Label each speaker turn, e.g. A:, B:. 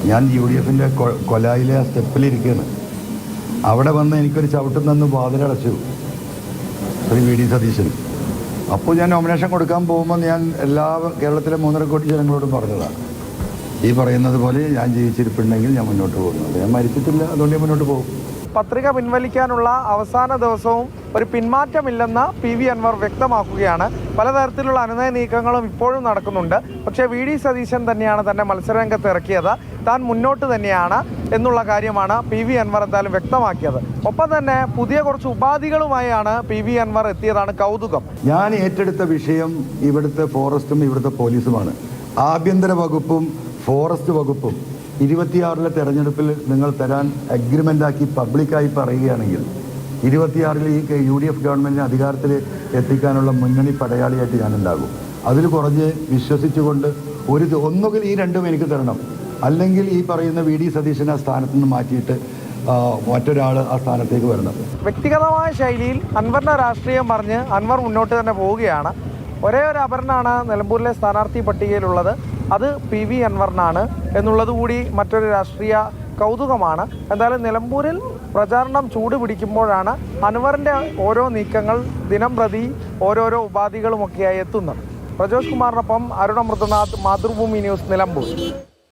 A: ഞാൻ UDF കൊലായിലെ ആ സ്റ്റെപ്പിലിരിക്കുകയാണ്. അവിടെ വന്ന് എനിക്കൊരു ചവിട്ടും തന്ന് വാതിലടച്ചു ശ്രീ VD സതീശൻ. അപ്പോൾ ഞാൻ നോമിനേഷൻ കൊടുക്കാൻ പോകുമ്പോൾ ഞാൻ കേരളത്തിലെ 3.5 കോടി ജനങ്ങളോടും പറഞ്ഞതാണ്, ഈ പറയുന്നത് പോലെ ഞാൻ ജീവിച്ചിരിപ്പുണ്ടെങ്കിൽ ഞാൻ മുന്നോട്ട് പോകുന്നത്. ഞാൻ മരിച്ചിട്ടില്ല, അതുകൊണ്ട് ഞാൻ മുന്നോട്ട് പോകും.
B: പത്രിക പിൻവലിക്കാനുള്ള അവസാന ദിവസവും ഒരു പിന്മാറ്റമില്ലെന്ന് PV അൻവർ വ്യക്തമാക്കുകയാണ്. പലതരത്തിലുള്ള അനുനയ നീക്കങ്ങളും ഇപ്പോഴും നടക്കുന്നുണ്ട്. പക്ഷേ VD സതീശൻ തന്നെയാണ് തന്നെ മത്സരരംഗത്ത് ഇറക്കിയത്. താൻ മുന്നോട്ട് തന്നെയാണ് എന്നുള്ള കാര്യമാണ് PV അൻവർ എന്തായാലും വ്യക്തമാക്കിയത്. ഒപ്പം തന്നെ പുതിയ കുറച്ച് ഉപാധികളുമായാണ് PV അൻവർ എത്തിയതാണ് കൗതുകം.
A: ഞാൻ ഏറ്റെടുത്ത വിഷയം ഇവിടുത്തെ ഫോറസ്റ്റും ഇവിടുത്തെ പോലീസുമാണ്. ആഭ്യന്തര വകുപ്പും ഫോറസ്റ്റ് വകുപ്പും 26-ലെ തെരഞ്ഞെടുപ്പിൽ നിങ്ങൾ തരാൻ അഗ്രിമെൻ്റാക്കി പബ്ലിക്കായി പറയുകയാണെങ്കിൽ 26-ൽ ഈ UDF ഗവൺമെൻറ്റിനെ അധികാരത്തിൽ എത്തിക്കാനുള്ള മുന്നണി പടയാളിയായിട്ട് ഞാനുണ്ടാകും. അതിൽ കുറഞ്ഞ് വിശ്വസിച്ചുകൊണ്ട് ഒന്നുകിൽ ഈ രണ്ടും എനിക്ക് തരണം, അല്ലെങ്കിൽ ഈ പറയുന്ന VD സതീശൻ ആ സ്ഥാനത്ത് നിന്ന് മാറ്റിയിട്ട് മറ്റൊരാൾ ആ സ്ഥാനത്തേക്ക് വരണം.
B: വ്യക്തിഗതമായ ശൈലിയിൽ അൻവറിൻ്റെ രാഷ്ട്രീയം പറഞ്ഞ് അൻവർ മുന്നോട്ട് തന്നെ പോവുകയാണ്. ഒരേ ഒരു അപരനാണ് നിലമ്പൂരിലെ സ്ഥാനാർത്ഥി പട്ടികയിലുള്ളത്, അത് PV അൻവറിനാണ് എന്നുള്ളത് കൂടി മറ്റൊരു രാഷ്ട്രീയ കൗതുകമാണ്. എന്തായാലും നിലമ്പൂരിൽ പ്രചാരണം ചൂട് പിടിക്കുമ്പോഴാണ് അൻവറിൻ്റെ ഓരോ നീക്കങ്ങൾ ദിനം പ്രതി ഓരോരോ ഉപാധികളുമൊക്കെയായി എത്തുന്നത്. പ്രജോഷ് കുമാറിനൊപ്പം അരുണ മൃദുനാഥ്, മാതൃഭൂമി ന്യൂസ്, നിലമ്പൂർ.